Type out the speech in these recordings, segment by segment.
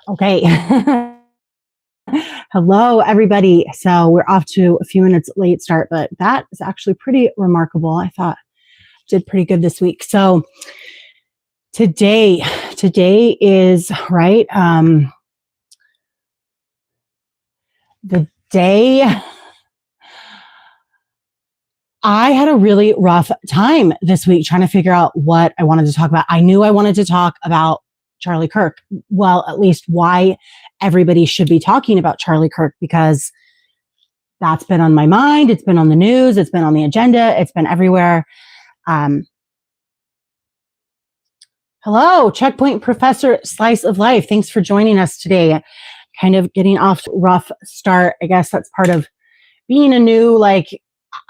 Okay. Hello, everybody. So we're off to a few minutes late start, but that is actually pretty remarkable. I thought did pretty good this week. So today is right. The day I had a really rough time this week trying to figure out what I wanted to talk about. I knew I wanted to talk about Charlie Kirk. Well, at least why everybody should be talking about Charlie Kirk, because that's been on my mind. It's been on the news. It's been on the agenda. It's been everywhere. Um, Hello, Checkpoint Professor Slice of Life. Thanks for joining us today. Kind of getting off to a rough start. I guess that's part of being a new, like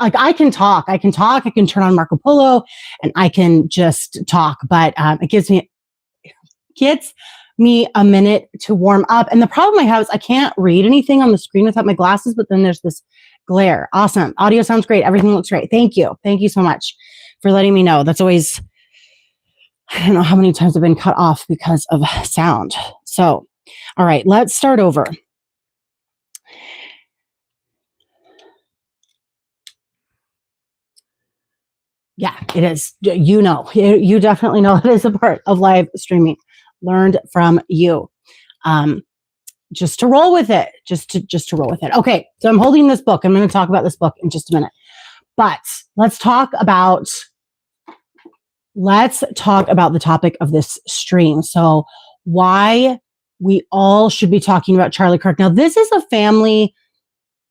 I can talk. I can turn on Marco Polo and I can just talk, but it gets me a minute to warm up. And the problem I have is I can't read anything on the screen without my glasses, but then there's this glare. Awesome. Audio sounds great. Everything looks great. Thank you. Thank you so much for letting me know. That's always, I don't know how many times I've been cut off because of sound. So, all right, let's start over. Yeah, it is. You definitely know it is a part of live streaming. Learned from you. Just to roll with it. Just to roll with it. Okay, so I'm holding this book. I'm going to talk about this book in just a minute. But let's talk about the topic of this stream. So why we all should be talking about Charlie Kirk. Now, this is a family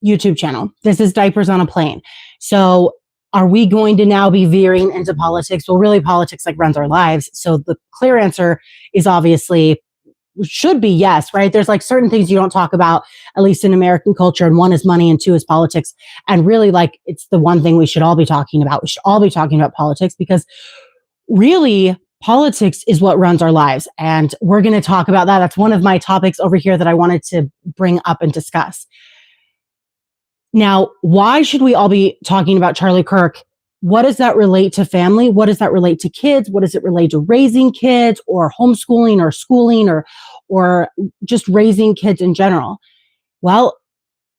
YouTube channel. This is Diapers on a Plane. So are we going to now be veering into politics? Well, really, politics runs our lives. So the clear answer is obviously should be yes, right? There's certain things you don't talk about, at least in American culture. And one is money and two is politics. And really, it's the one thing we should all be talking about. We should all be talking about politics because really politics is what runs our lives. And we're going to talk about that. That's one of my topics over here that I wanted to bring up and discuss. Now, why should we all be talking about Charlie Kirk? What does that relate to family? What does that relate to kids? What does it relate to raising kids or homeschooling or schooling or just raising kids in general? Well,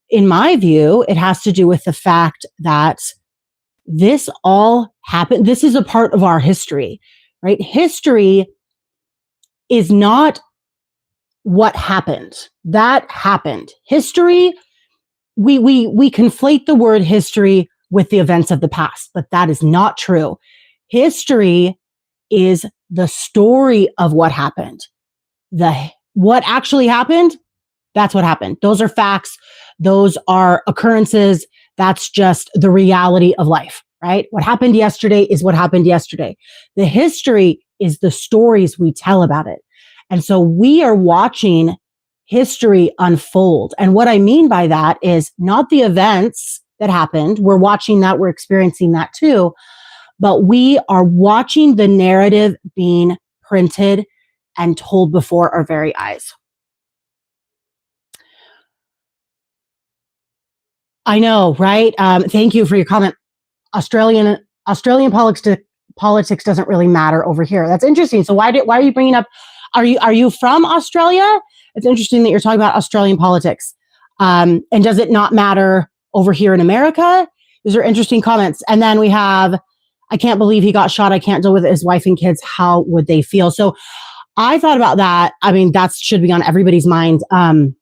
in my view, it has to do with the fact that this all happened. This is a part of our history, right? History is not what happened. That happened. History, we conflate the word history with the events of the past, but that is not true. History is the story of what happened. What actually happened, that's what happened. Those are facts. Those are occurrences. That's just the reality of life, right? What happened yesterday is what happened yesterday. The history is the stories we tell about it. And so we are watching history unfold. And what I mean by that is not the events that happened. We're watching that. We're experiencing that too. But we are watching the narrative being printed and told before our very eyes. I know, right? Thank you for your comment. Australian politics doesn't really matter over here. That's interesting. So why are you bringing up? Are you from Australia? It's interesting that you're talking about Australian politics. And does it not matter over here in America? These are interesting comments. And then we have, I can't believe he got shot. I can't deal with his wife and kids. How would they feel? So I thought about that. I mean, that should be on everybody's mind. And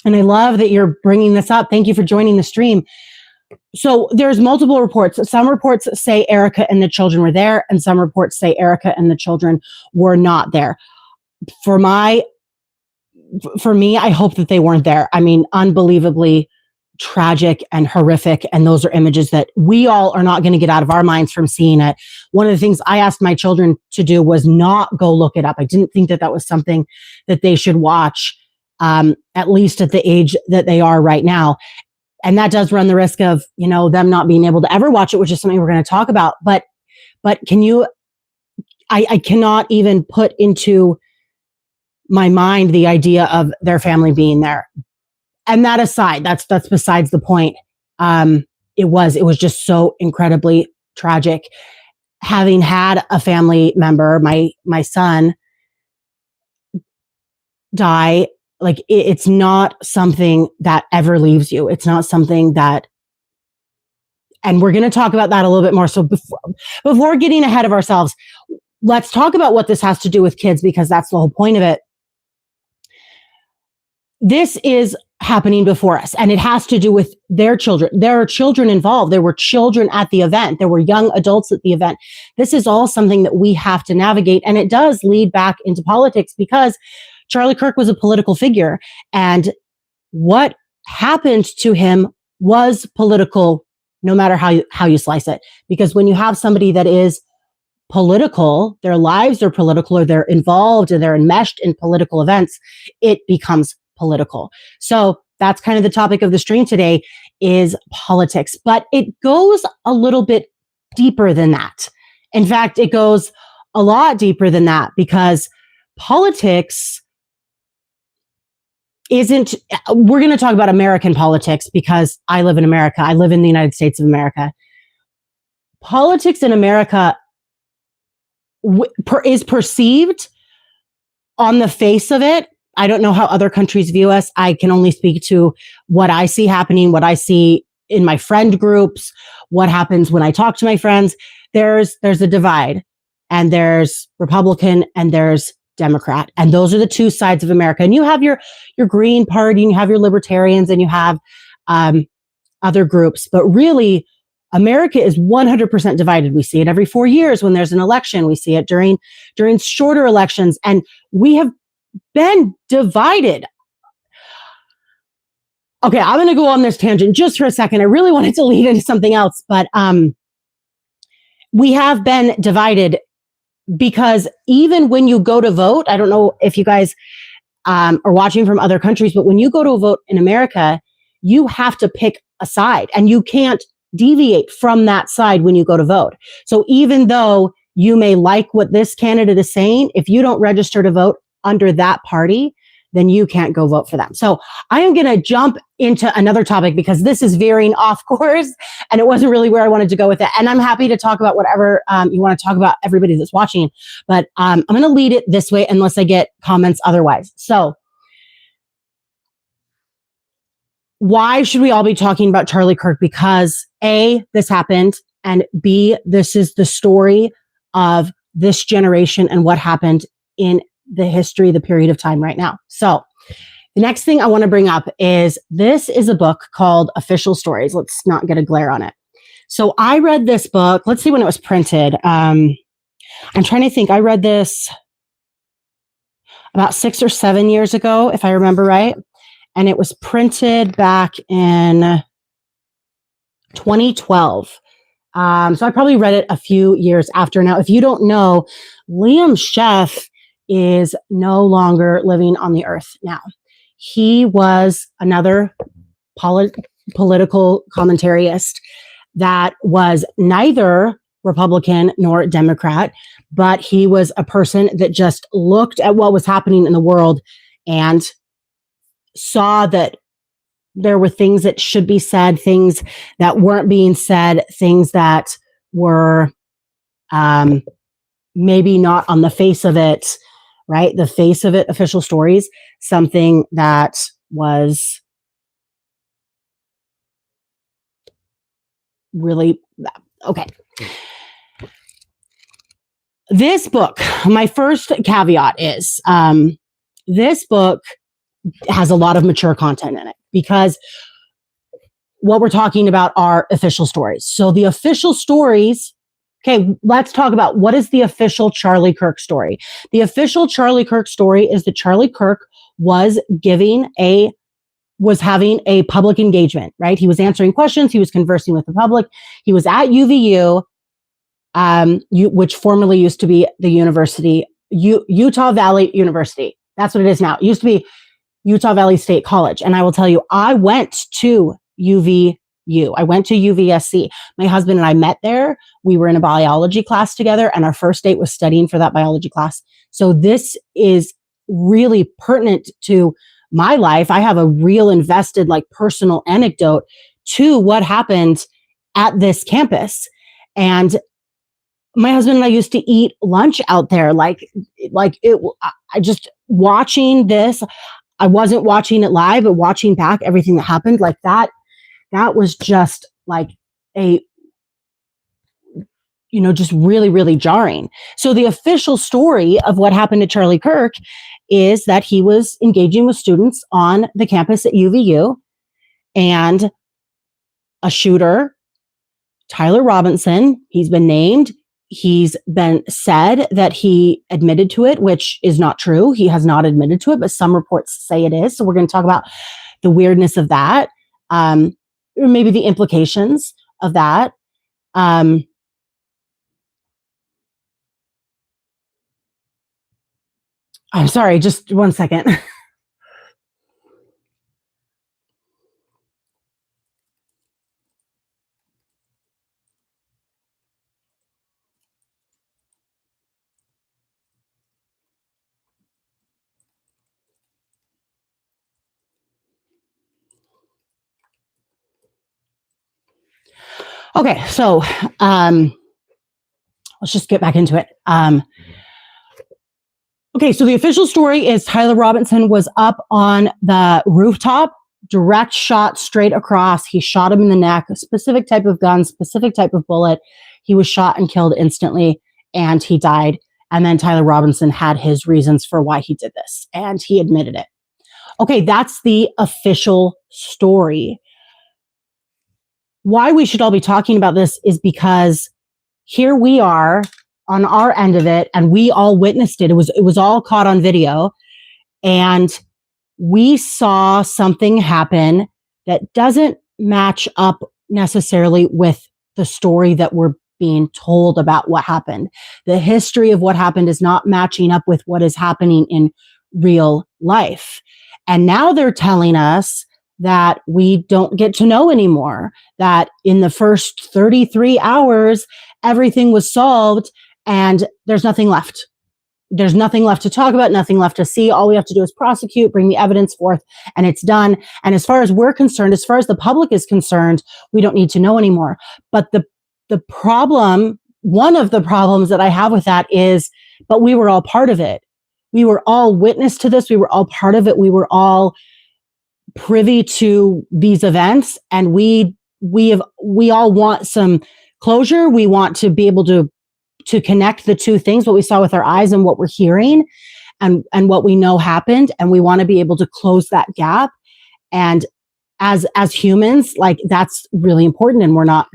I love that you're bringing this up. Thank you for joining the stream. So there's multiple reports. Some reports say Erica and the children were there, and some reports say Erica and the children were not there. For me, I hope that they weren't there. I mean, unbelievably tragic and horrific. And those are images that we all are not going to get out of our minds from seeing it. One of the things I asked my children to do was not go look it up. I didn't think that was something that they should watch, at least at the age that they are right now. And that does run the risk of, them not being able to ever watch it, which is something we're going to talk about. But I cannot even put into my mind the idea of their family being there. And that aside, that's besides the point. It was just so incredibly tragic. Having had a family member, my son, die, like it's not something that ever leaves you. It's not something that, and we're going to talk about that a little bit more. So before getting ahead of ourselves, let's talk about what this has to do with kids, because that's the whole point of it. This is happening before us, and it has to do with their children. There are children involved. There were children at the event. There were young adults at the event. This is all something that we have to navigate, and it does lead back into politics, because Charlie Kirk was a political figure, and what happened to him was political, no matter how you slice it. Because when you have somebody that is political, their lives are political, or they're involved and they're enmeshed in political events, it becomes political. So that's kind of the topic of the stream today, is politics. But it goes a little bit deeper than that. In fact, it goes a lot deeper than that, because politics isn't, we're going to talk about American politics because I live in America. I live in the United States of America. Politics in America is perceived on the face of it. I don't know how other countries view us. I can only speak to what I see happening, what I see in my friend groups, what happens when I talk to my friends. There's a divide, and there's Republican and there's Democrat. And those are the two sides of America. And you have your Green Party, and you have your Libertarians, and you have other groups. But really, America is 100% divided. We see it every 4 years when there's an election. We see it during shorter elections. And we have been divided. Okay, I'm going to go on this tangent just for a second. I really wanted to lead into something else, but we have been divided, because even when you go to vote, I don't know if you guys are watching from other countries, but when you go to a vote in America, you have to pick a side, and you can't deviate from that side when you go to vote. So even though you may like what this candidate is saying, if you don't register to vote under that party, then you can't go vote for them. So I am going to jump into another topic, because this is veering off course, and it wasn't really where I wanted to go with it. And I'm happy to talk about whatever you want to talk about, everybody that's watching. But I'm going to lead it this way unless I get comments otherwise. So why should we all be talking about Charlie Kirk? Because A, this happened, and B, this is the story of this generation and what happened in the history, the period of time right now. So the next thing I want to bring up is, this is a book called Official Stories. Let's not get a glare on it. So I read this book. Let's see when it was printed. I'm trying to think. I read this about 6 or 7 years ago, if I remember right. And it was printed back in 2012. So I probably read it a few years after. Now, if you don't know, Liam Sheff is no longer living on the earth now. He was another political commentarist that was neither Republican nor Democrat, but he was a person that just looked at what was happening in the world and saw that there were things that should be said, things that weren't being said, things that were maybe not on the face of it, right? The face of it, Official Stories, something that was really, okay. This book, my first caveat is, this book has a lot of mature content in it, because what we're talking about are official stories. So the official stories, okay, let's talk about what is the official Charlie Kirk story. The official Charlie Kirk story is that Charlie Kirk was having a public engagement, right? He was answering questions. He was conversing with the public. He was at UVU, which formerly used to be the university, Utah Valley University. That's what it is now. It used to be Utah Valley State College. And I will tell you, I went to UVU. I went to UVSC. My husband and I met there. We were in a biology class together, and our first date was studying for that biology class. So this is really pertinent to my life. I have a real invested, like, personal anecdote to what happened at this campus. And my husband and I used to eat lunch out there. Like it, watching this, I wasn't watching it live, but watching back everything that happened, like that was just like a, just really, really jarring. So the official story of what happened to Charlie Kirk is that he was engaging with students on the campus at UVU, and a shooter, Tyler Robinson, he's been named. He's been said that he admitted to it, which is not true. He has not admitted to it, but some reports say it is. So we're going to talk about the weirdness of that, or maybe the implications of that. I'm sorry, just one second. Okay, so let's just get back into it. Okay, so the official story is Tyler Robinson was up on the rooftop, direct shot straight across. He shot him in the neck, a specific type of gun, specific type of bullet. He was shot and killed instantly, and he died. And then Tyler Robinson had his reasons for why he did this, and he admitted it. Okay, that's the official story. Why we should all be talking about this is because here we are on our end of it, and we all witnessed it. It was all caught on video, and we saw something happen that doesn't match up necessarily with the story that we're being told about what happened. The history of what happened is not matching up with what is happening in real life. And now they're telling us that we don't get to know anymore, that in the first 33 hours, everything was solved and there's nothing left. There's nothing left to talk about, nothing left to see. All we have to do is prosecute, bring the evidence forth, and it's done. And as far as we're concerned, as far as the public is concerned, we don't need to know anymore. But the problem, one of the problems that I have with that is, but we were all part of it. We were all witness to this. We were all part of it. We were all privy to these events, and we all want some closure. We want to be able to connect the two things, what we saw with our eyes and what we're hearing, and what we know happened, and we want to be able to close that gap. And as humans, like, that's really important, and we're not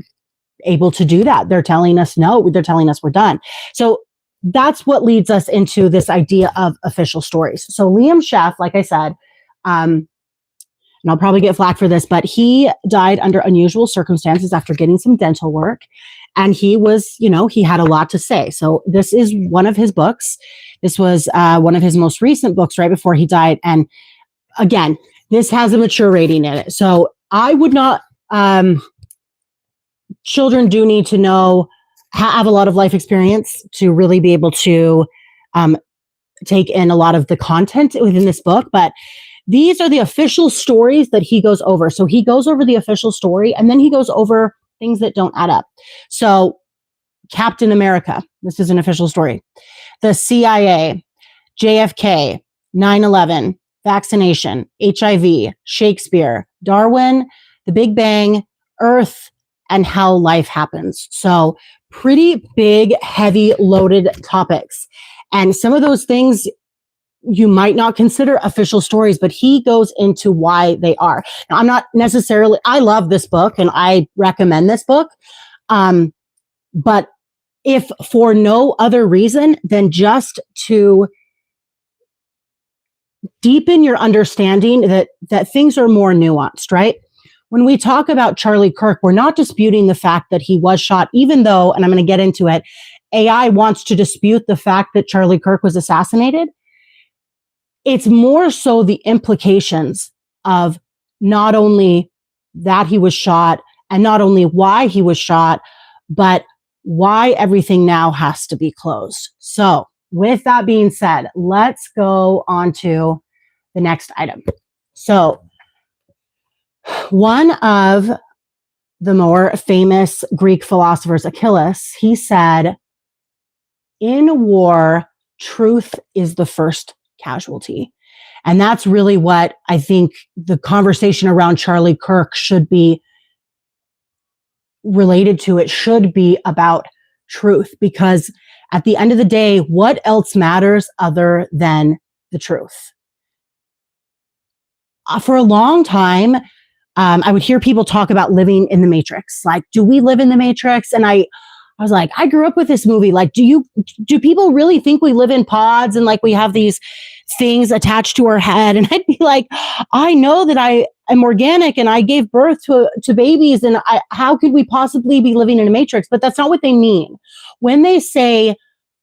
able to do that. They're telling us no. They're telling us we're done. So that's what leads us into this idea of official stories. So Liam Sheff, like I said, and I'll probably get flack for this, but he died under unusual circumstances after getting some dental work. And he was, he had a lot to say. So this is one of his books. This was one of his most recent books right before he died. And again, this has a mature rating in it. So I would not, children do need to know, have a lot of life experience to really be able to take in a lot of the content within this book. But these are the official stories that he goes over. So he goes over the official story, and then he goes over things that don't add up. So Captain America, this is an official story. The CIA, JFK, 9/11, vaccination, HIV, Shakespeare, Darwin, the Big Bang, Earth, and how life happens. So pretty big, heavy, loaded topics. And some of those things you might not consider official stories, but he goes into why they are. Now, I'm not necessarily, I love this book and I recommend this book. But if for no other reason than just to deepen your understanding that things are more nuanced, right? When we talk about Charlie Kirk, we're not disputing the fact that he was shot, even though, and I'm going to get into it, AI wants to dispute the fact that Charlie Kirk was assassinated. It's more so the implications of not only that he was shot and not only why he was shot, but why everything now has to be closed. So with that being said, let's go on to the next item. So one of the more famous Greek philosophers, Achilles, he said, in war, truth is the first casualty. And that's really what I think the conversation around Charlie Kirk should be related to. It should be about truth, because at the end of the day, what else matters other than the truth? For a long time, I would hear people talk about living in the Matrix. Like, do we live in the Matrix? And I was like, I grew up with this movie. Like, do people really think we live in pods and like we have these things attached to our head? And I'd be like, I know that I am organic and I gave birth to babies, and how could we possibly be living in a Matrix? But that's not what they mean. When they say,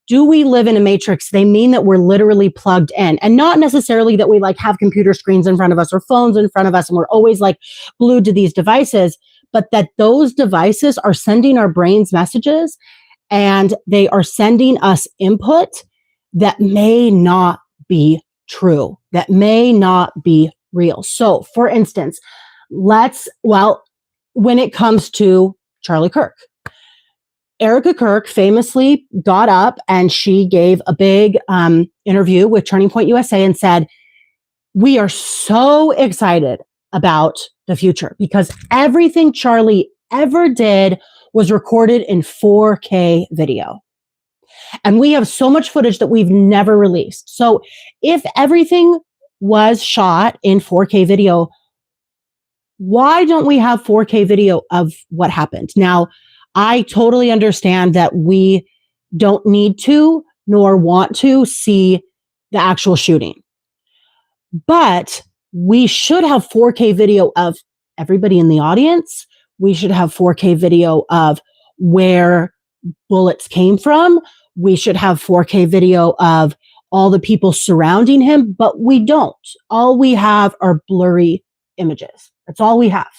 do we live in a Matrix, they mean that we're literally plugged in, and not necessarily that we like have computer screens in front of us or phones in front of us and we're always like glued to these devices, but that those devices are sending our brains messages and they are sending us input that may not be true, that may not be real. So for instance, when it comes to Charlie Kirk, Erica Kirk famously got up and she gave a big interview with Turning Point USA and said, we are so excited about the future because everything Charlie ever did was recorded in 4K video. And we have so much footage that we've never released. So if everything was shot in 4K video, why don't we have 4K video of what happened? Now, I totally understand that we don't need to nor want to see the actual shooting. But we should have 4K video of everybody in the audience. We should have 4K video of where bullets came from. We should have 4K video of all the people surrounding him, but we don't. All we have are blurry images. That's all we have.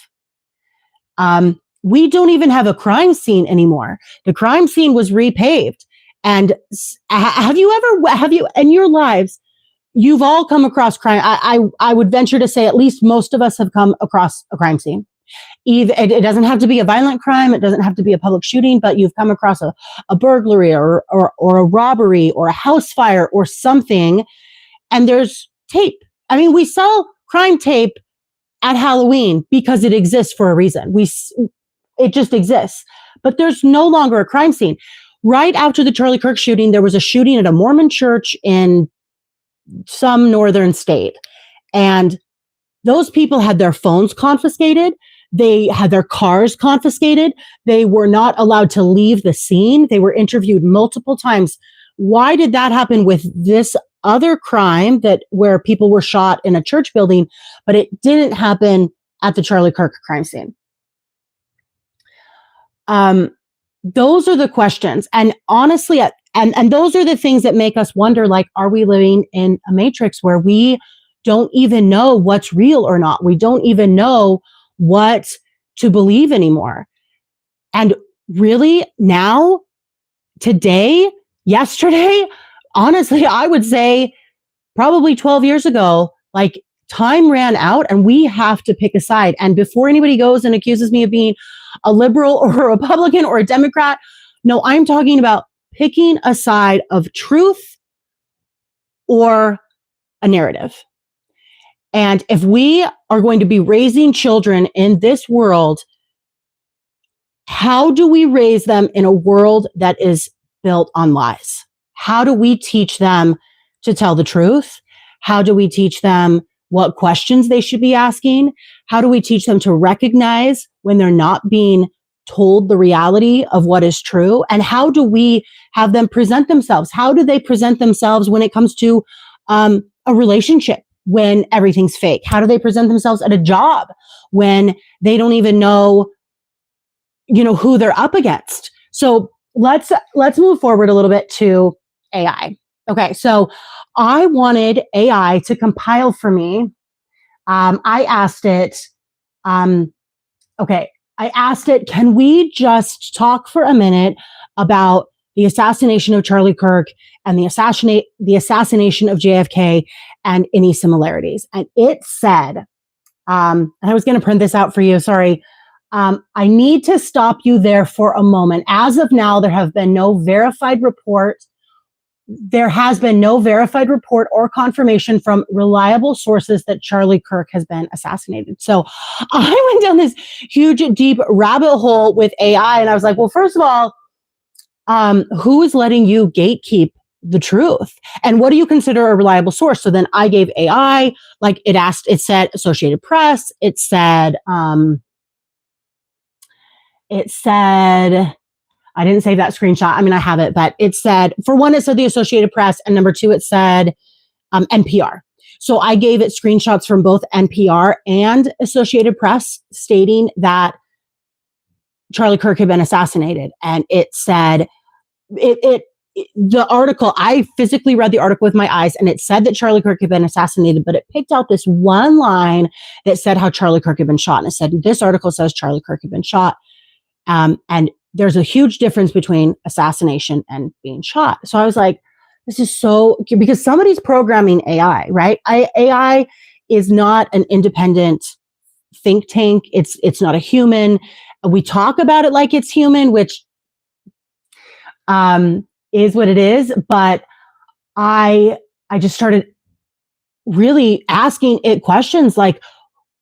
We don't even have a crime scene anymore. The crime scene was repaved. And have you in your lives, you've all come across crime. I would venture to say at least most of us have come across a crime scene. It doesn't have to be a violent crime. It doesn't have to be a public shooting, but you've come across a burglary or a robbery or a house fire or something. And there's tape. I mean, we sell crime tape at Halloween because it exists for a reason. It just exists, but there's no longer a crime scene. Right after the Charlie Kirk shooting, there was a shooting at a Mormon church in some northern state. And those people had their phones confiscated. They had their cars confiscated. They were not allowed to leave the scene. They were interviewed multiple times. Why did that happen with this other crime where people were shot in a church building, but it didn't happen at the Charlie Kirk crime scene? Those are the questions. And honestly, and those are the things that make us wonder, like, are we living in a matrix where we don't even know what's real or not? We don't even know what to believe anymore. And really now, today, yesterday, honestly, I would say probably 12 years ago, like, time ran out and we have to pick a side. And before anybody goes and accuses me of being a liberal or a Republican or a Democrat, no, I'm talking about picking a side of truth or a narrative. And if we are going to be raising children in this world, how do we raise them in a world that is built on lies? How do we teach them to tell the truth? How do we teach them what questions they should be asking? How do we teach them to recognize when they're not being told the reality of what is true? And how do we have them present themselves? How do they present themselves when it comes to a relationship, when everything's fake? How do they present themselves at a job when they don't even know, who they're up against? So let's move forward a little bit to AI. Okay, so I wanted AI to compile for me. I asked it, can we just talk for a minute about the assassination of Charlie Kirk and the assassination of JFK and any similarities? And it said, and I was going to print this out for you, sorry. I need to stop you there for a moment. As of now, there have been no verified reports there has been no verified report or confirmation from reliable sources that Charlie Kirk has been assassinated. So I went down this huge, deep rabbit hole with AI, and I was like, well, first of all, who is letting you gatekeep the truth? And what do you consider a reliable source? So then I gave AI, like it said Associated Press, it said, I didn't save that screenshot. I mean, I have it, but it said, for one, it said the Associated Press, and number two, it said NPR. So I gave it screenshots from both NPR and Associated Press stating that Charlie Kirk had been assassinated. And it said, the article, I physically read the article with my eyes, and it said that Charlie Kirk had been assassinated, but it picked out this one line that said how Charlie Kirk had been shot. And it said, this article says Charlie Kirk had been shot. And there's a huge difference between assassination and being shot. So I was like, this is so, because somebody's programming AI, right? AI is not an independent think tank. It's not a human. We talk about it like it's human, which is what it is. But I just started really asking it questions like,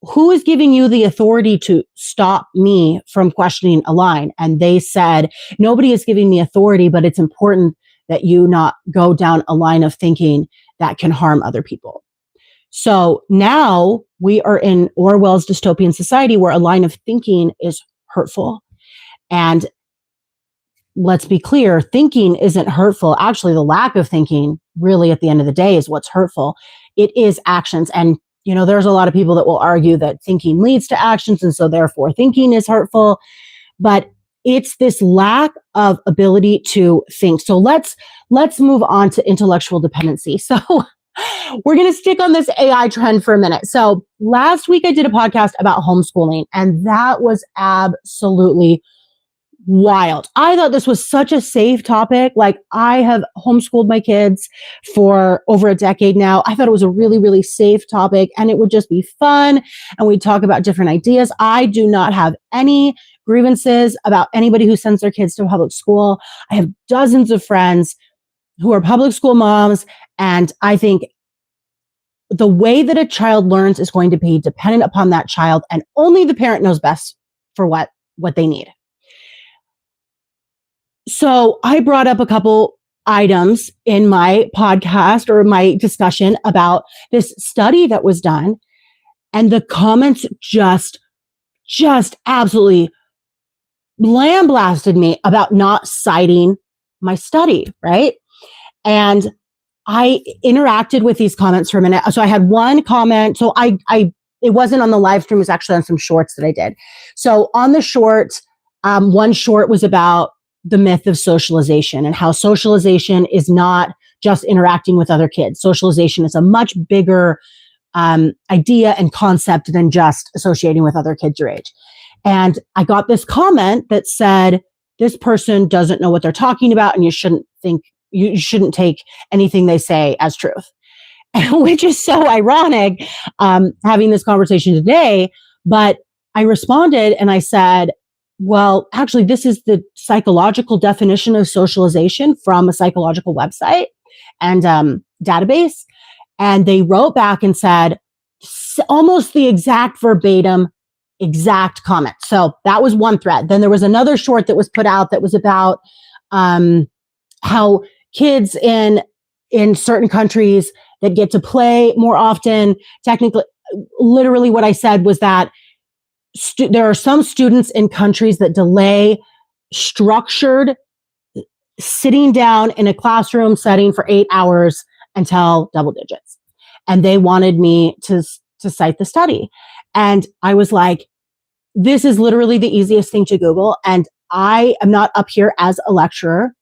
who is giving you the authority to stop me from questioning a line? And they said, nobody is giving me authority, but it's important that you not go down a line of thinking that can harm other people. So now we are in Orwell's dystopian society where a line of thinking is hurtful. And let's be clear, thinking isn't hurtful. Actually, the lack of thinking really at the end of the day is what's hurtful. It is actions. And there's a lot of people that will argue that thinking leads to actions, and so therefore thinking is hurtful. But it's this lack of ability to think. So let's move on to intellectual dependency. So we're going to stick on this AI trend for a minute. So last week I did a podcast about homeschooling, and that was absolutely wild. I thought this was such a safe topic. Like, I have homeschooled my kids for over a decade now. I thought it was a really, really safe topic, and it would just be fun. And we'd talk about different ideas. I do not have any grievances about anybody who sends their kids to public school. I have dozens of friends who are public school moms. And I think the way that a child learns is going to be dependent upon that child, and only the parent knows best for what they need. So I brought up a couple items in my podcast or my discussion about this study that was done, and the comments just absolutely lambasted me about not citing my study, right? And I interacted with these comments for a minute. So I had one comment. So it wasn't on the live stream, it was actually on some shorts that I did. So on the short, one short was about the myth of socialization and how socialization is not just interacting with other kids. Socialization is a much bigger idea and concept than just associating with other kids your age. And I got this comment that said, this person doesn't know what they're talking about, and you shouldn't take anything they say as truth. Which is so ironic, having this conversation today. But I responded and I said, well, actually, this is the psychological definition of socialization from a psychological website and database. And they wrote back and said almost the exact verbatim, exact comment. So that was one thread. Then there was another short that was put out that was about how kids in certain countries that get to play more often, technically, literally what I said was that there are some students in countries that delay structured sitting down in a classroom setting for 8 hours until double digits. And they wanted me to cite the study. And I was like, this is literally the easiest thing to Google. And I am not up here as a lecturer.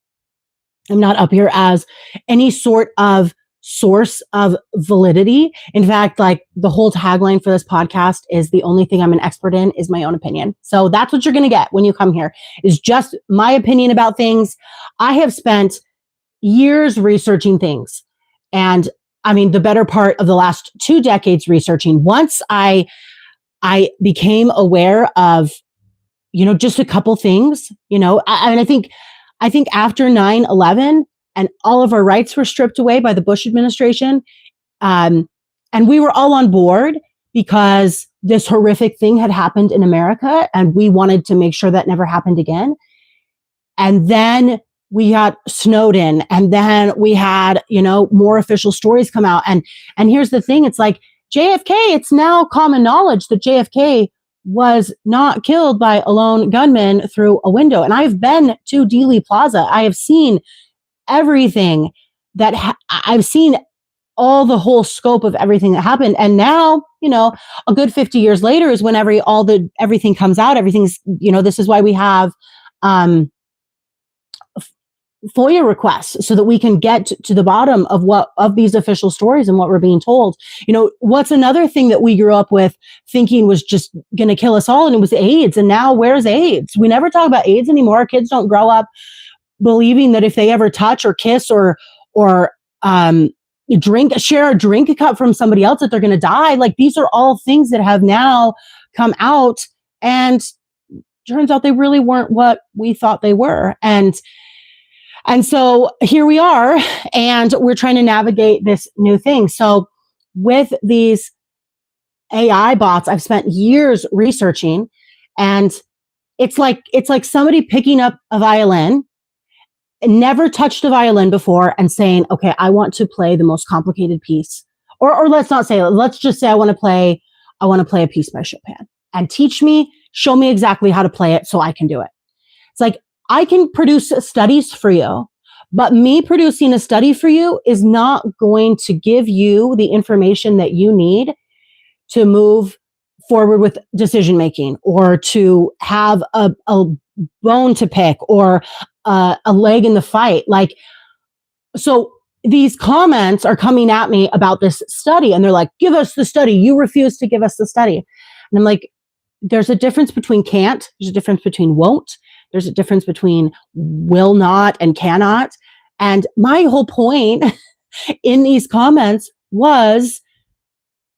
I'm not up here as any sort of source of validity. In fact, like, the whole tagline for this podcast is, the only thing I'm an expert in is my own opinion. So that's what you're going to get when you come here, is just my opinion about things. I have spent years researching things. And I mean, the better part of the last 2 decades researching. Once I became aware of, just a couple things, and I think after 9/11 and all of our rights were stripped away by the Bush administration. And we were all on board because this horrific thing had happened in America, and we wanted to make sure that never happened again. And then we got Snowden, and then we had, more official stories come out. And here's the thing. It's like JFK, it's now common knowledge that JFK was not killed by a lone gunman through a window. And I've been to Dealey Plaza. I have seen everything I've seen all the whole scope of everything that happened. And now, a good 50 years later is when everything comes out. Everything's, this is why we have, FOIA requests so that we can get to the bottom of these official stories and what we're being told. What's another thing that we grew up with thinking was just going to kill us all, and it was AIDS. And now where's AIDS? We never talk about AIDS anymore. Our kids don't grow up believing that if they ever touch or kiss or share a drink cup from somebody else that they're going to die. Like, these are all things that have now come out, and turns out they really weren't what we thought they were. And so here we are, and we're trying to navigate this new thing. So with these AI bots, I've spent years researching, and it's like somebody picking up a violin, never touched a violin before, and saying, okay, I want to play the most complicated piece. Or let's just say I want to play a piece by Chopin, and show me exactly how to play it so I can do it. It's like, I can produce studies for you, but me producing a study for you is not going to give you the information that you need to move forward with decision making, or to have a bone to pick, or a leg in the fight. So these comments are coming at me about this study, and they're like, give us the study. You refuse to give us the study. And I'm like, there's a difference between can't, there's a difference between won't, there's a difference between will not and cannot. And my whole point in these comments was,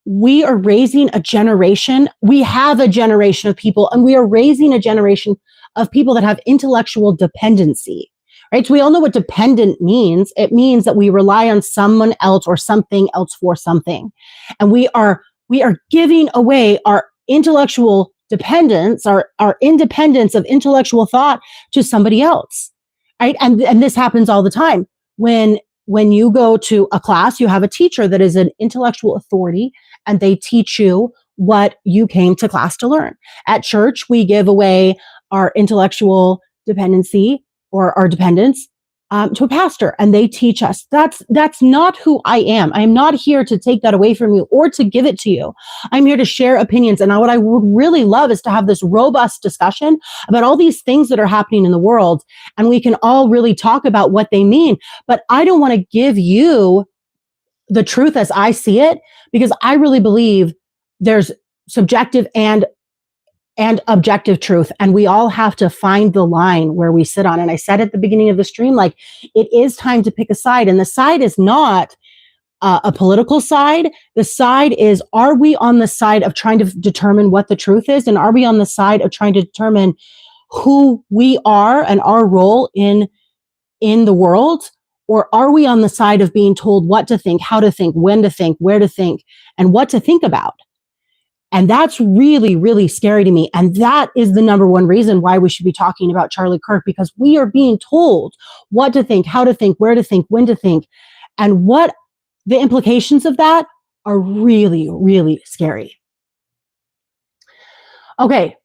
we are raising a generation. We have a generation of people, and we are raising a generation of people that have intellectual dependency, right? So we all know what dependent means. It means that we rely on someone else or something else for something. And we are giving away our intellectual dependence, our independence of intellectual thought, to somebody else, right? And this happens all the time. When you go to a class, you have a teacher that is an intellectual authority, and they teach you what you came to class to learn. At church, we give away our intellectual dependency, or our dependence, to a pastor, and they teach us. That's not who I am. I am not here to take that away from you or to give it to you. I'm here to share opinions. And what I would really love is to have this robust discussion about all these things that are happening in the world, and we can all really talk about what they mean. But I don't want to give you the truth as I see it, because I really believe there's subjective and objective truth. And we all have to find the line where we sit on. And I said at the beginning of the stream, like, it is time to pick a side. And the side is not a political side. The side is, are we on the side of trying to determine what the truth is? And are we on the side of trying to determine who we are and our role in the world? Or are we on the side of being told what to think, how to think, when to think, where to think, and what to think about? And that's really, really scary to me. And that is the number one reason why we should be talking about Charlie Kirk, because we are being told what to think, how to think, where to think, when to think. And what the implications of that are really, really scary. Okay.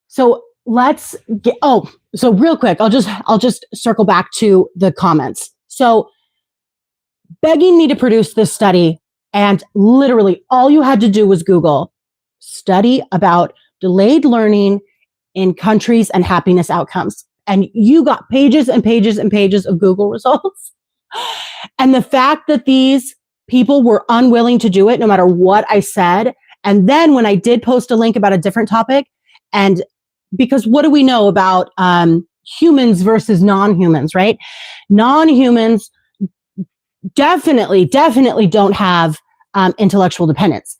So let's get, so real quick, I'll just circle back to the comments. So begging me to produce this study, and literally all you had to do was Google study about delayed learning in countries and happiness outcomes. And you got pages and pages and pages of Google results. And the fact that these people were unwilling to do it, no matter what I said. And then when I did post a link about a different topic, and because what do we know about humans versus non-humans, right? Non-humans definitely don't have intellectual dependence.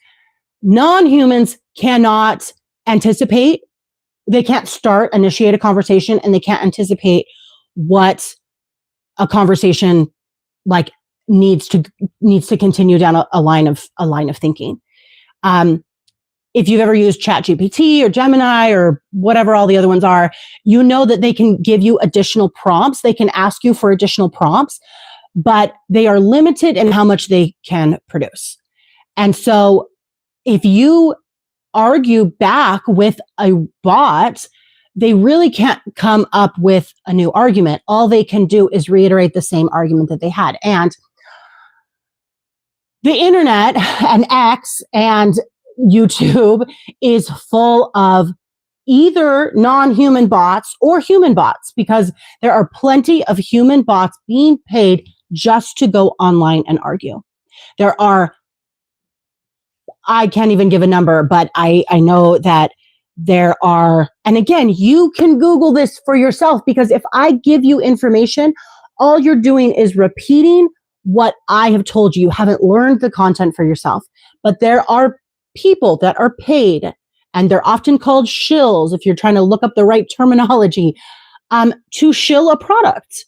Non-humans cannot anticipate. They can't initiate a conversation, and they can't anticipate what a conversation like needs to continue down a line of thinking. If you've ever used ChatGPT or Gemini or whatever all the other ones are, you know that they can give you additional prompts. They can ask you for additional prompts, but they are limited in how much they can produce. And so if you argue back with a bot, they really can't come up with a new argument. All they can do is reiterate the same argument that they had. And the internet and X and YouTube is full of either non-human bots or human bots, because there are plenty of human bots being paid just to go online and argue. There are, I can't even give a number, but I know that there are, and again, you can Google this for yourself, because if I give you information, all you're doing is repeating what I have told you. You haven't learned the content for yourself. But there are people that are paid, and they're often called shills, if you're trying to look up the right terminology, to shill a product,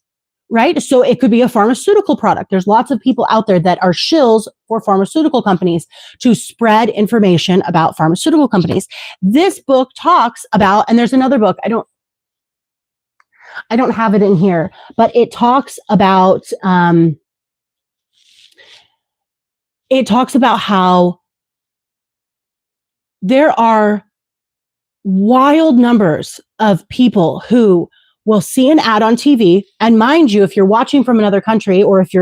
right? So it could be a pharmaceutical product. There's lots of people out there that are shills for pharmaceutical companies to spread information about pharmaceutical companies. This book talks about, and there's another book, I don't have it in here, but it talks about how there are wild numbers of people who will see an ad on TV. And mind you, if you're watching from another country, or if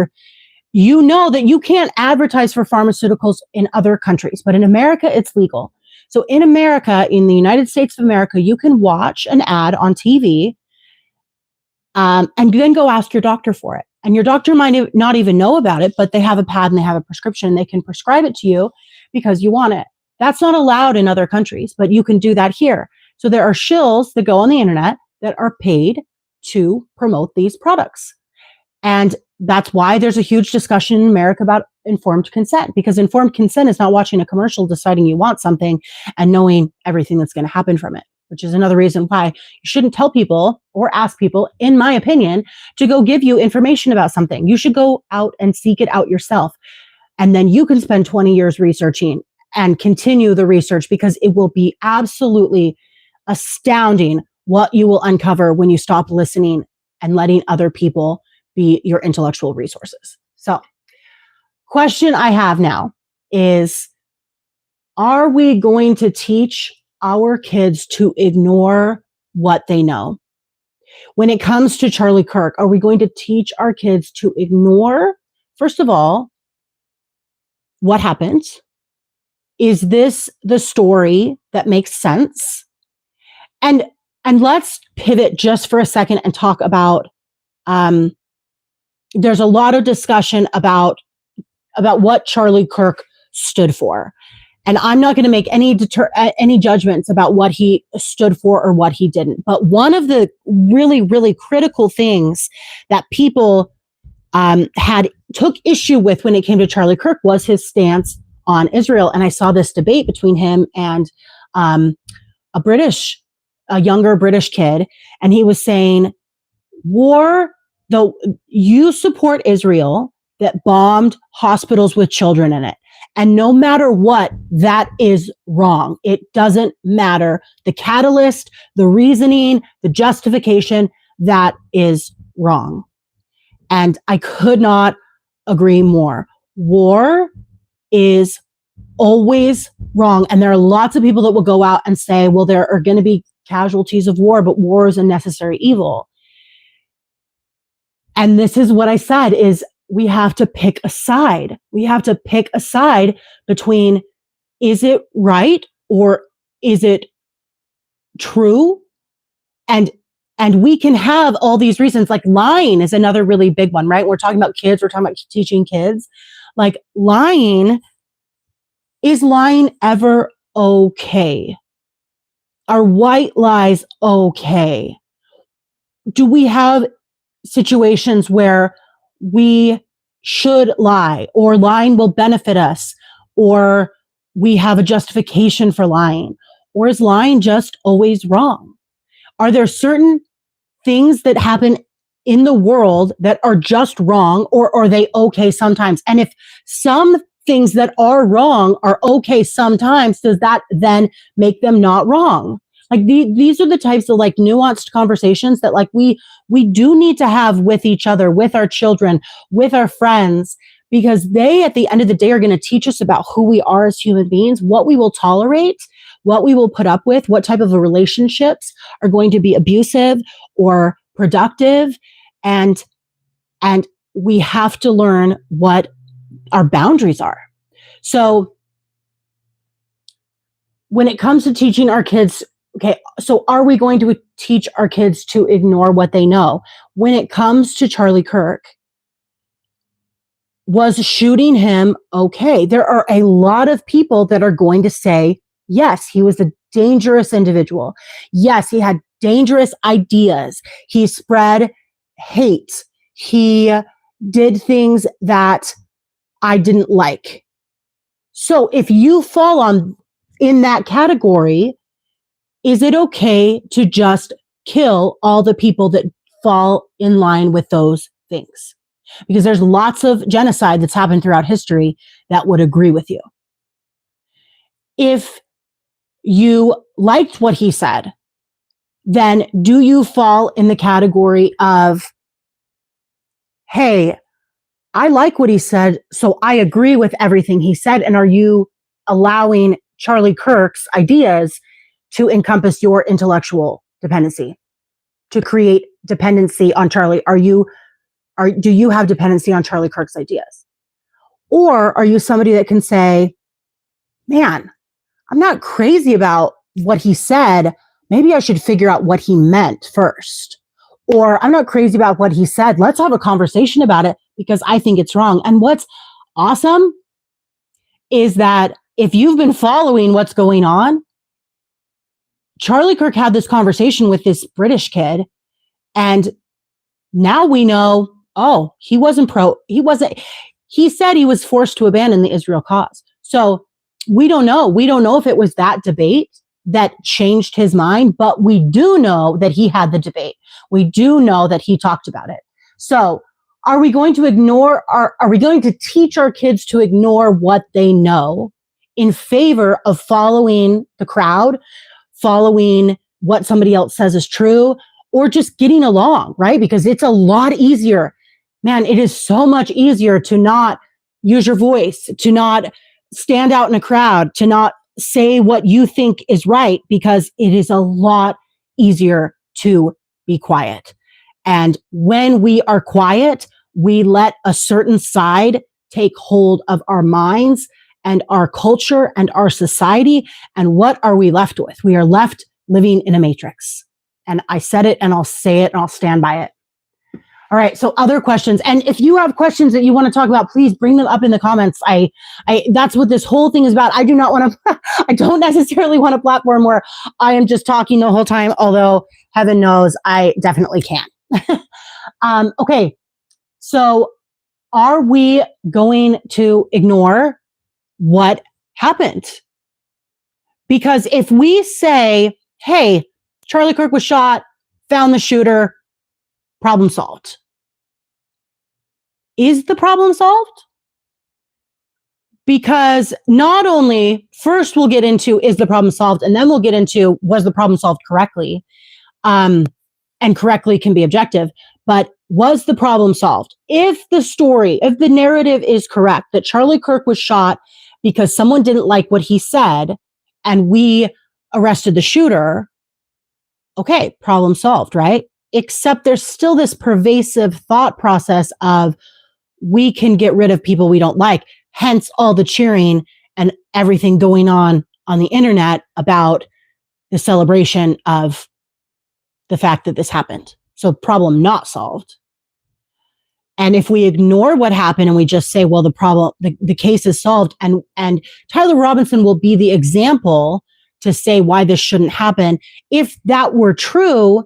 you know that you can't advertise for pharmaceuticals in other countries, but in America, it's legal. So in America, in the United States of America, you can watch an ad on TV and then go ask your doctor for it. And your doctor might not even know about it, but they have a pad and they have a prescription, and they can prescribe it to you because you want it. That's not allowed in other countries, but you can do that here. So there are shills that go on the internet that are paid to promote these products. And that's why there's a huge discussion in America about informed consent, because informed consent is not watching a commercial, deciding you want something, and knowing everything that's going to happen from it, which is another reason why you shouldn't tell people or ask people, in my opinion, to go give you information about something. You should go out and seek it out yourself. And then you can spend 20 years researching and continue the research, because it will be absolutely astounding what you will uncover when you stop listening and letting other people be your intellectual resources. So, question I have now is, are we going to teach our kids to ignore what they know? When it comes to Charlie Kirk, are we going to teach our kids to ignore, first of all, what happened? Is this the story that makes sense? And let's pivot just for a second and talk about, there's a lot of discussion about what Charlie Kirk stood for. And I'm not going to make any judgments about what he stood for or what he didn't. But one of the really, really critical things that people took issue with when it came to Charlie Kirk was his stance on Israel. And I saw this debate between him and a younger British kid. And he was saying, you support Israel that bombed hospitals with children in it. And no matter what, that is wrong. It doesn't matter. The catalyst, the reasoning, the justification, that is wrong. And I could not agree more. War is always wrong. And there are lots of people that will go out and say, well, there are going to be casualties of war, but war is a necessary evil. And this is what I said, is we have to pick a side. We have to pick a side between, is it right or is it true? And we can have all these reasons. Like lying is another really big one, right? We're talking about kids. We're talking about teaching kids. Like lying, is lying ever okay? Are white lies okay? Do we have situations where we should lie, or lying will benefit us, or we have a justification for lying? Or is lying just always wrong? Are there certain things that happen in the world that are just wrong, or are they okay sometimes? And if some things that are wrong are okay sometimes, does that then make them not wrong? Like these are the types of like nuanced conversations that like we do need to have with each other, with our children, with our friends, because they at the end of the day are going to teach us about who we are as human beings, what we will tolerate, what we will put up with, what type of relationships are going to be abusive or productive, and we have to learn what our boundaries are. So when it comes to teaching our kids, okay, so are we going to teach our kids to ignore what they know? When it comes to Charlie Kirk, was shooting him okay? There are a lot of people that are going to say, yes, he was a dangerous individual. Yes, he had dangerous ideas. He spread hate. He did things that I didn't like. So if you fall in that category, is it okay to just kill all the people that fall in line with those things? Because there's lots of genocide that's happened throughout history that would agree with you. If you liked what he said, then do you fall in the category of, hey, I like what he said, so I agree with everything he said, and are you allowing Charlie Kirk's ideas to encompass your intellectual dependency, to create dependency on Charlie? Do you have dependency on Charlie Kirk's ideas? Or are you somebody that can say, man, I'm not crazy about what he said. Maybe I should figure out what he meant first. Or I'm not crazy about what he said. Let's have a conversation about it because I think it's wrong. And what's awesome is that if you've been following what's going on, Charlie Kirk had this conversation with this British kid, and now we know, oh, he said he was forced to abandon the Israel cause. So we don't know. We don't know if it was that debate that changed his mind, but we do know that he had the debate. We do know that he talked about it. So are we going to are we going to teach our kids to ignore what they know in favor of following the crowd, following what somebody else says is true, or just getting along, right? Because it's a lot easier. Man, it is so much easier to not use your voice, to not stand out in a crowd, to not say what you think is right, because it is a lot easier to be quiet. And when we are quiet, we let a certain side take hold of our minds and our culture and our society. And what are we left with? We are left living in a matrix. And I said it and I'll say it and I'll stand by it. All right. So other questions. And if you have questions that you want to talk about, please bring them up in the comments. That's what this whole thing is about. I don't necessarily want a platform where I am just talking the whole time, although heaven knows I definitely can. Okay. So are we going to ignore what happened? Because if we say, hey, Charlie Kirk was shot, found the shooter, problem solved. Is the problem solved? Because not only, first we'll get into, is the problem solved? And then we'll get into, was the problem solved correctly? And correctly can be objective, but was the problem solved? If the narrative is correct, that Charlie Kirk was shot because someone didn't like what he said and we arrested the shooter, okay, problem solved, right? Except there's still this pervasive thought process of we can get rid of people we don't like, hence all the cheering and everything going on the internet about the celebration of the fact that this happened. So problem not solved. And if we ignore what happened and we just say, well, the case is solved, and Tyler Robinson will be the example to say why this shouldn't happen. If that were true,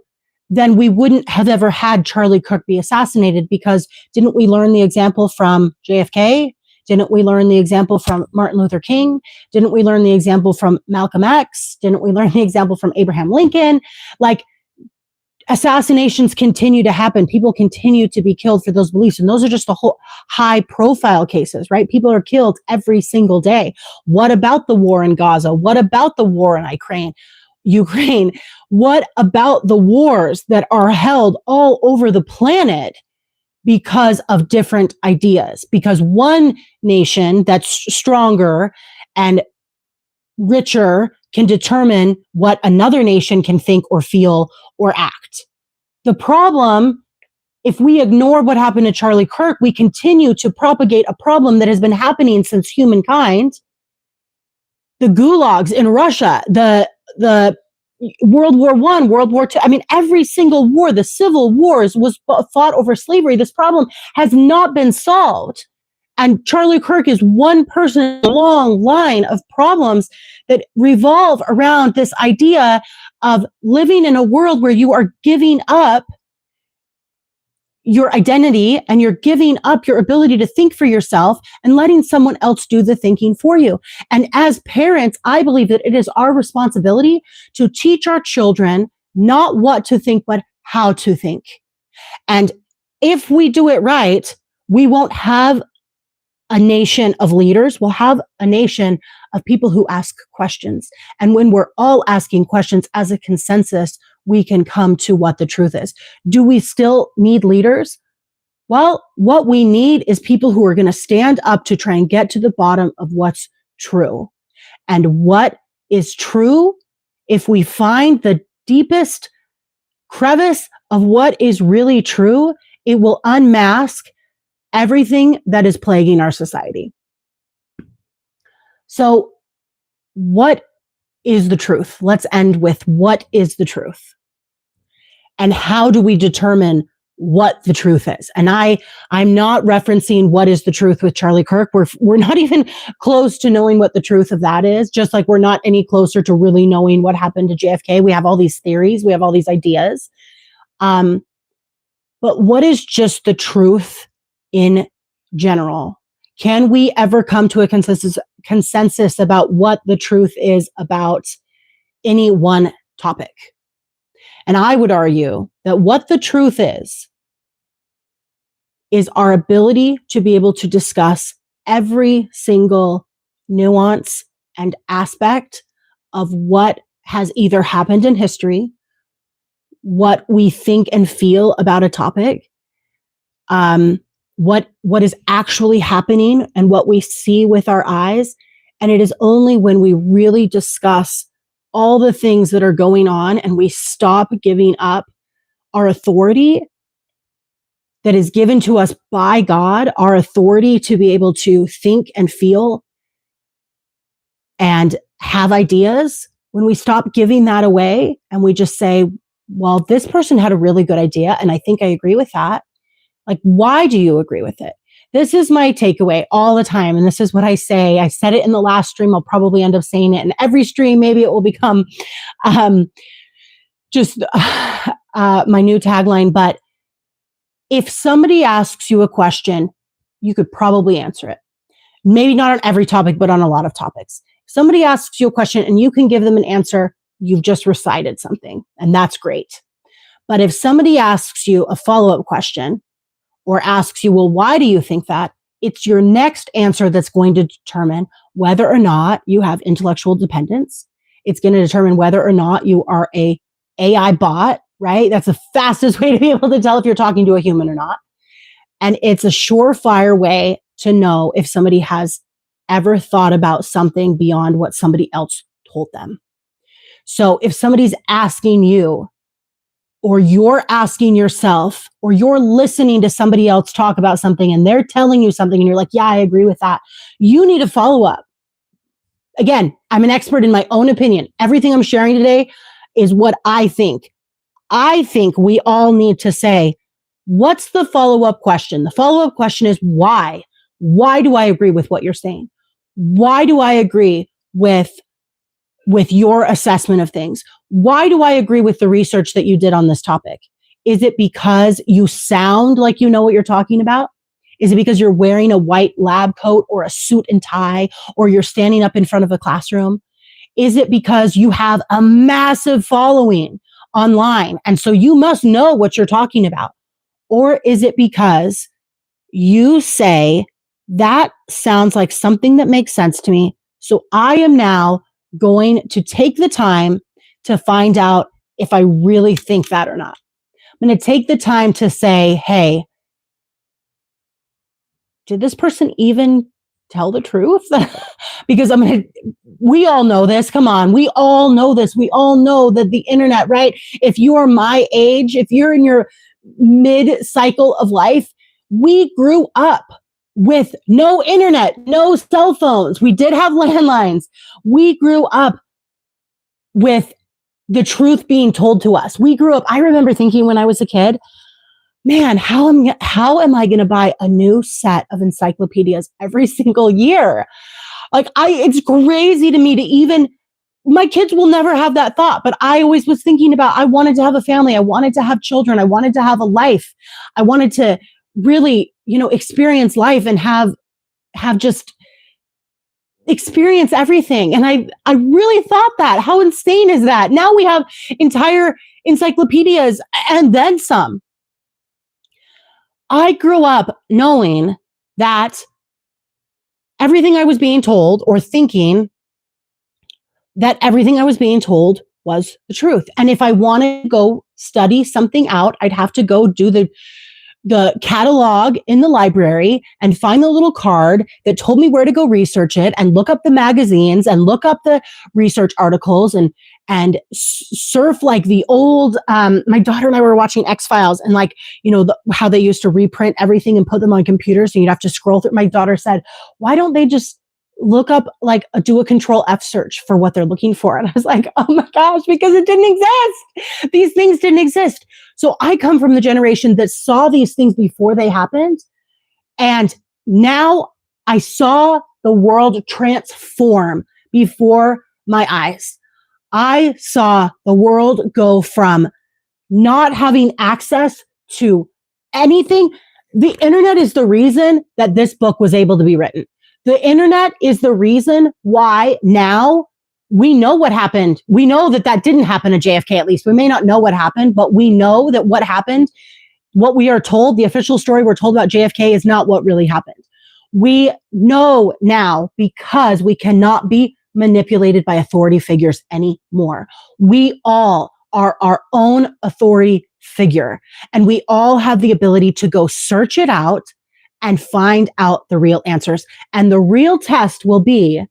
then we wouldn't have ever had Charlie Kirk be assassinated, because didn't we learn the example from JFK? Didn't we learn the example from Martin Luther King? Didn't we learn the example from Malcolm X? Didn't we learn the example from Abraham Lincoln? Like, Assassinations continue to happen. People continue to be killed for those beliefs. And those are just the whole high profile cases, right? People are killed every single day. What about the war in Gaza? What about the war in Ukraine? What about the wars that are held all over the planet because of different ideas? Because one nation that's stronger and richer can determine what another nation can think or feel or act. The problem, if we ignore what happened to Charlie Kirk, we continue to propagate a problem that has been happening since humankind. The gulags in Russia, the World War I, World War II. I mean, every single war, the civil wars was fought over slavery. This problem has not been solved. And Charlie Kirk is one person in a long line of problems that revolve around this idea of living in a world where you are giving up your identity and you're giving up your ability to think for yourself and letting someone else do the thinking for you. And as parents, I believe that it is our responsibility to teach our children not what to think, but how to think. And if we do it right, we won't have a nation of leaders. We'll have a nation of people who ask questions. And when we're all asking questions as a consensus, we can come to what the truth is. Do we still need leaders? Well, what we need is people who are going to stand up to try and get to the bottom of what's true. And what is true, if we find the deepest crevice of what is really true, it will unmask everything that is plaguing our society. So, what is the truth? Let's end with what is the truth? And how do we determine what the truth is? And I'm not referencing what is the truth with Charlie Kirk. We're not even close to knowing what the truth of that is, just like we're not any closer to really knowing what happened to JFK. We have all these theories, we have all these ideas. But what is just the truth in general? Can we ever come to a consensus about what the truth is about any one topic? And I would argue that what the truth is our ability to be able to discuss every single nuance and aspect of what has either happened in history, what we think and feel about a topic, what is actually happening and what we see with our eyes. And it is only when we really discuss all the things that are going on and we stop giving up our authority that is given to us by God, our authority to be able to think and feel and have ideas, when we stop giving that away and we just say, well, this person had a really good idea and I think I agree with that. Like, why do you agree with it? This is my takeaway all the time. And this is what I say. I said it in the last stream. I'll probably end up saying it in every stream. Maybe it will become my new tagline. But if somebody asks you a question, you could probably answer it. Maybe not on every topic, but on a lot of topics. If somebody asks you a question and you can give them an answer, you've just recited something, and that's great. But if somebody asks you a follow-up question or asks you, well, why do you think that? It's your next answer that's going to determine whether or not you have intellectual dependence. It's going to determine whether or not you are a AI bot, right? That's the fastest way to be able to tell if you're talking to a human or not. And it's a surefire way to know if somebody has ever thought about something beyond what somebody else told them. So if somebody's asking you, or you're asking yourself, or you're listening to somebody else talk about something and they're telling you something and you're like, yeah, I agree with that, you need to follow up. Again, I'm an expert in my own opinion. Everything I'm sharing today is what I think. I think we all need to say, what's the follow-up question? The follow-up question is why? Why do I agree with what you're saying? Why do I agree with your assessment of things? Why do I agree with the research that you did on this topic? Is it because you sound like you know what you're talking about? Is it because you're wearing a white lab coat or a suit and tie, or you're standing up in front of a classroom? Is it because you have a massive following online. And so you must know what you're talking about. Or is it because you say, that sounds like something that makes sense to me, so I am now going to take the time to find out if I really think that or not. I'm going to take the time to say, hey, did this person even tell the truth? Because we all know this. Come on. We all know this. We all know that the internet, right? If you are my age, if you're in your mid cycle of life, we grew up with no internet, no cell phones. We did have landlines. We grew up with the truth being told to us. We grew up, I remember thinking when I was a kid, man, how am I going to buy a new set of encyclopedias every single year? Like, it's crazy to me to even, my kids will never have that thought, but I always was thinking about, I wanted to have a family. I wanted to have children. I wanted to have a life. I wanted to really, experience life and have just experience everything. And I really thought that. How insane is that? Now we have entire encyclopedias and then some. I grew up knowing that everything I was being told, or thinking that everything I was being told was the truth. And if I wanted to go study something out, I'd have to go do the catalog in the library and find the little card that told me where to go research it, and look up the magazines and look up the research articles and surf like the old, my daughter and I were watching X-Files, and how they used to reprint everything and put them on computers and you'd have to scroll through. My daughter said, why don't they just look up, do a Control F search for what they're looking for? And I was like, oh my gosh, because it didn't exist. These things didn't exist. So I come from the generation that saw these things before they happened. And now I saw the world transform before my eyes. I saw the world go from not having access to anything. The internet is the reason that this book was able to be written. The internet is the reason why now we know what happened. We know that didn't happen to JFK, at least. We may not know what happened, but we know that what happened, what we are told, the official story we're told about JFK is not what really happened. We know now because we cannot be manipulated by authority figures anymore. We all are our own authority figure, and we all have the ability to go search it out and find out the real answers. And the real test will be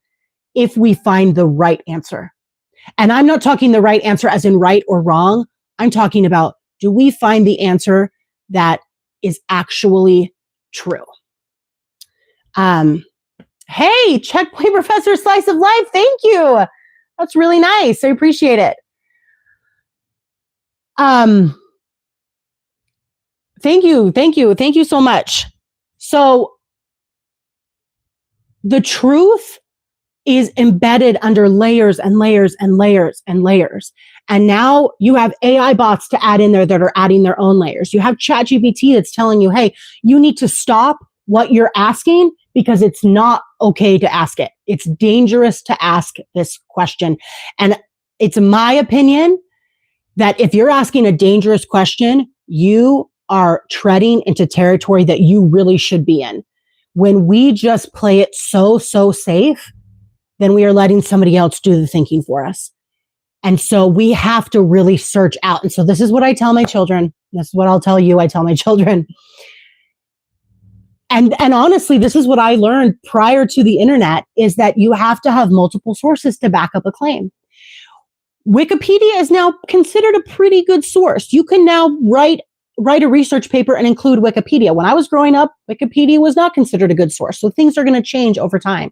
if we find the right answer. And I'm not talking the right answer as in right or wrong. I'm talking about, do we find the answer that is actually true? Hey, Checkpoint Professor Slice of Life. Thank you. That's really nice. I appreciate it. Thank you. Thank you so much. So the truth is embedded under layers and layers and layers and layers. And now you have AI bots to add in there that are adding their own layers. You have ChatGPT that's telling you, hey, you need to stop what you're asking because it's not okay to ask it. It's dangerous to ask this question. And it's my opinion that if you're asking a dangerous question, you are treading into territory that you really should be in. When we just play it so safe, then we are letting somebody else do the thinking for us. And so we have to really search out. And so this is what I tell my children. This is what I'll tell you. I tell my children. And honestly, this is what I learned prior to the internet, is that you have to have multiple sources to back up a claim. Wikipedia is now considered a pretty good source. You can now write a research paper and include Wikipedia. When I was growing up, Wikipedia was not considered a good source. So things are going to change over time.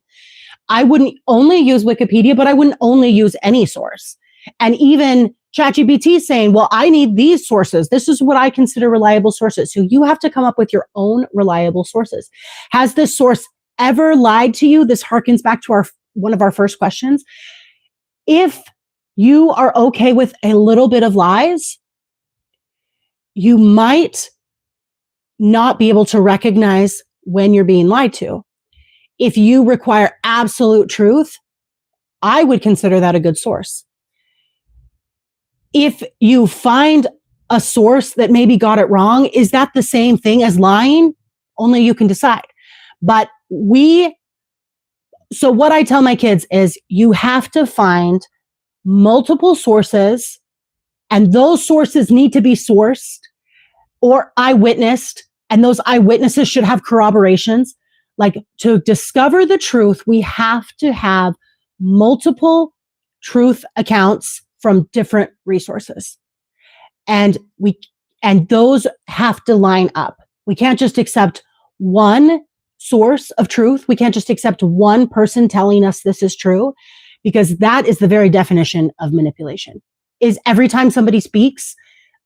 I wouldn't only use Wikipedia, but I wouldn't only use any source. And even ChatGPT saying, well, I need these sources. This is what I consider reliable sources. So you have to come up with your own reliable sources. Has this source ever lied to you? This harkens back to one of our first questions. If you are okay with a little bit of lies, you might not be able to recognize when you're being lied to. If you require absolute truth, I would consider that a good source. if you find a source that maybe got it wrong, is that the same thing as lying? Only you can decide. But so what I tell my kids is you have to find multiple sources, and those sources need to be sourced or eyewitnessed, and those eyewitnesses should have corroborations. Like, to discover the truth, we have to have multiple truth accounts from different resources. And those have to line up. We can't just accept one source of truth. We can't just accept one person telling us this is true, because that is the very definition of manipulation. Is every time somebody speaks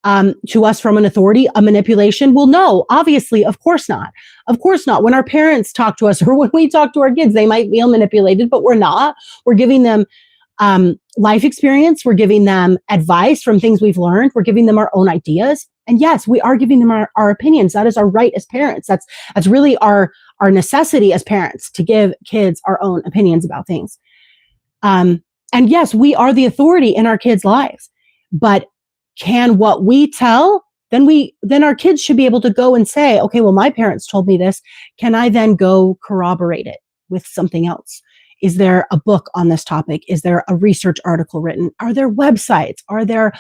to us from an authority a manipulation? Well, no, obviously, of course not. Of course not. When our parents talk to us or when we talk to our kids, they might feel manipulated, but we're not. We're giving them life experience. We're giving them advice from things we've learned. We're giving them our own ideas. And yes, we are giving them our opinions. That is our right as parents. That's really our necessity as parents, to give kids our own opinions about things. And yes, we are the authority in our kids' lives. But can what we tell, then our kids should be able to go and say, okay, well, my parents told me this. Can I then go corroborate it with something else? Is there a book on this topic? Is there a research article written? Are there websites? Are there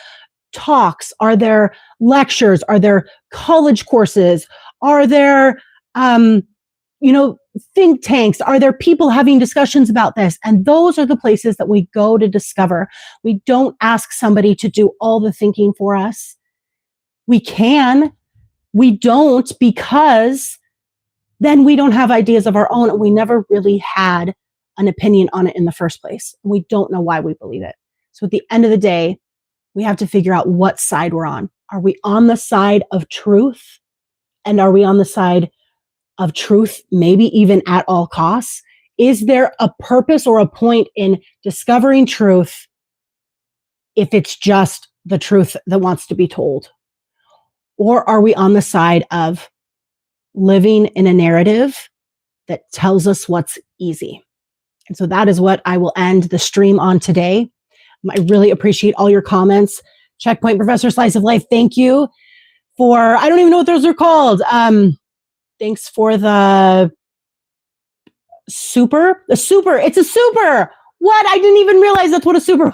talks? Are there lectures? Are there college courses? Are there, think tanks? Are there people having discussions about this? And those are the places that we go to discover. We don't ask somebody to do all the thinking for us. We can. We don't, because then we don't have ideas of our own, and we never really had an opinion on it in the first place. And we don't know why we believe it. So at the end of the day, we have to figure out what side we're on. Are we on the side of truth? And are we on the side of truth, maybe even at all costs? Is there a purpose or a point in discovering truth if it's just the truth that wants to be told? Or are we on the side of living in a narrative that tells us what's easy? And so that is what I will end the stream on today. I really appreciate all your comments. Checkpoint Professor Slice of Life, thank you for, I don't even know what those are called. Thanks for the super. It's a super. What? I didn't even realize that's what a super.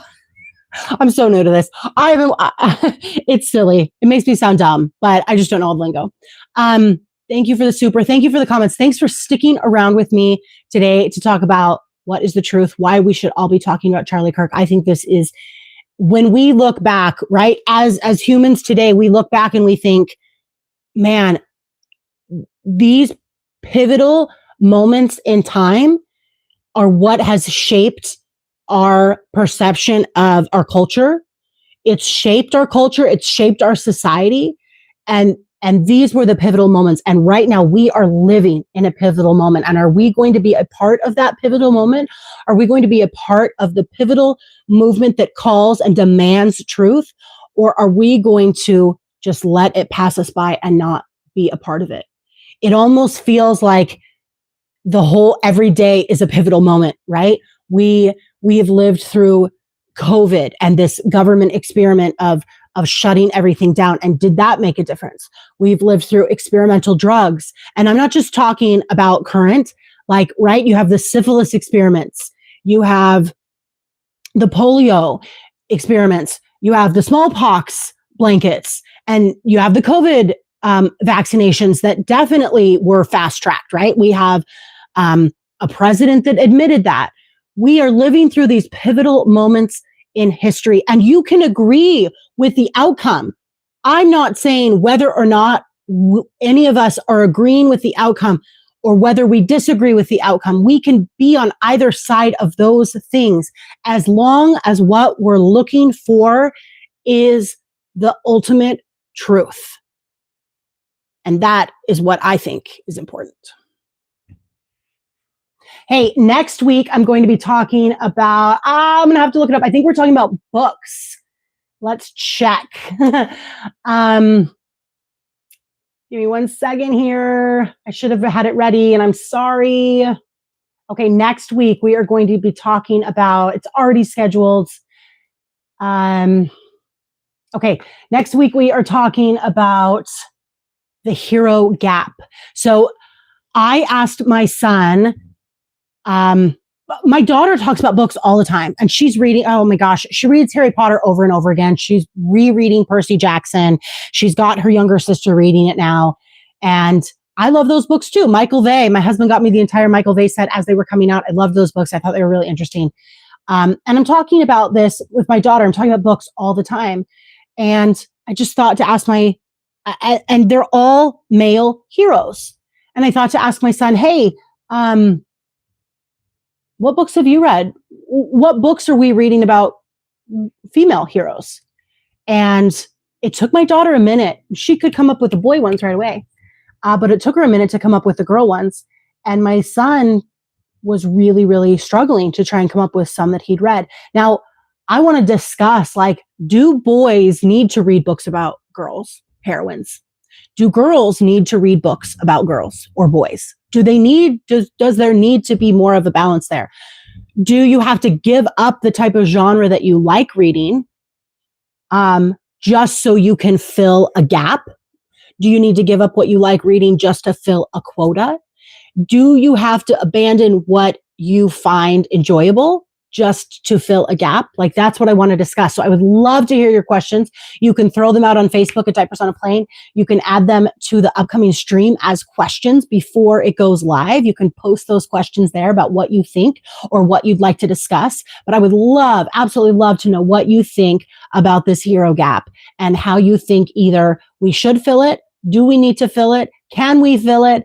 I'm so new to this. It's silly. It makes me sound dumb, but I just don't know all the lingo. Thank you for the super. Thank you for the comments. Thanks for sticking around with me today to talk about what is the truth, why we should all be talking about Charlie Kirk. I think this is, when we look back, right, as humans today, we look back and we think, man, these pivotal moments in time are what has shaped our perception of our culture. It's shaped our culture. It's shaped our society. And these were the pivotal moments. And right now we are living in a pivotal moment. And are we going to be a part of that pivotal moment? Are we going to be a part of the pivotal movement that calls and demands truth? Or are we going to just let it pass us by and not be a part of it? It almost feels like the whole every day is a pivotal moment, right? We have lived through COVID and this government experiment of shutting everything down. And did that make a difference? We've lived through experimental drugs. And I'm not just talking about current, like, right? You have the syphilis experiments. You have the polio experiments. You have the smallpox blankets. And you have the COVID vaccinations that definitely were fast-tracked, right? We have a president that admitted that. We are living through these pivotal moments in history, and you can agree with the outcome. I'm not saying whether or not any of us are agreeing with the outcome or whether we disagree with the outcome. We can be on either side of those things as long as what we're looking for is the ultimate truth. And that is what I think is important. Hey, next week, I'm going to be talking about, I'm going to have to look it up. I think we're talking about books. Let's check. Give me 1 second here. I should have had it ready and I'm sorry. Okay, next week, we are going to be talking about, it's already scheduled. Okay, next week we are talking about the hero gap. So I asked my son, my daughter talks about books all the time, and she's reading, oh my gosh, she reads Harry Potter over and over again. She's rereading Percy Jackson. She's got her younger sister reading it now. And I love those books too. Michael Vey, my husband got me the entire Michael Vey set as they were coming out. I loved those books. I thought they were really interesting. And I'm talking about this with my daughter. I'm talking about books all the time. And I just thought to ask and they're all male heroes. And I thought to ask my son, hey, what books have you read? What books are we reading about female heroes? And it took my daughter a minute. She could come up with the boy ones right away. But it took her a minute to come up with the girl ones. And my son was really, really struggling to try and come up with some that he'd read. Now, I want to discuss, like, do boys need to read books about girls, heroines? Do girls need to read books about girls or boys? Does there need to be more of a balance there? Do you have to give up the type of genre that you like reading just so you can fill a gap? Do you need to give up what you like reading just to fill a quota? Do you have to abandon what you find enjoyable just to fill a gap? Like, that's what I want to discuss. So I would love to hear your questions. You can throw them out on Facebook at Diapers on a Plane. You can add them to the upcoming stream as questions before it goes live. You can post those questions there about what you think or what you'd like to discuss. But I would absolutely love to know what you think about this hero gap and how you think either we should fill it, do we need to fill it, can we fill it,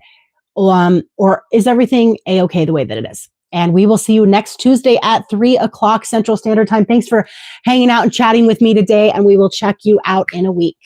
or is everything a-okay the way that it is? And we will see you next Tuesday at 3:00 Central Standard Time. Thanks for hanging out and chatting with me today, and we will check you out in a week.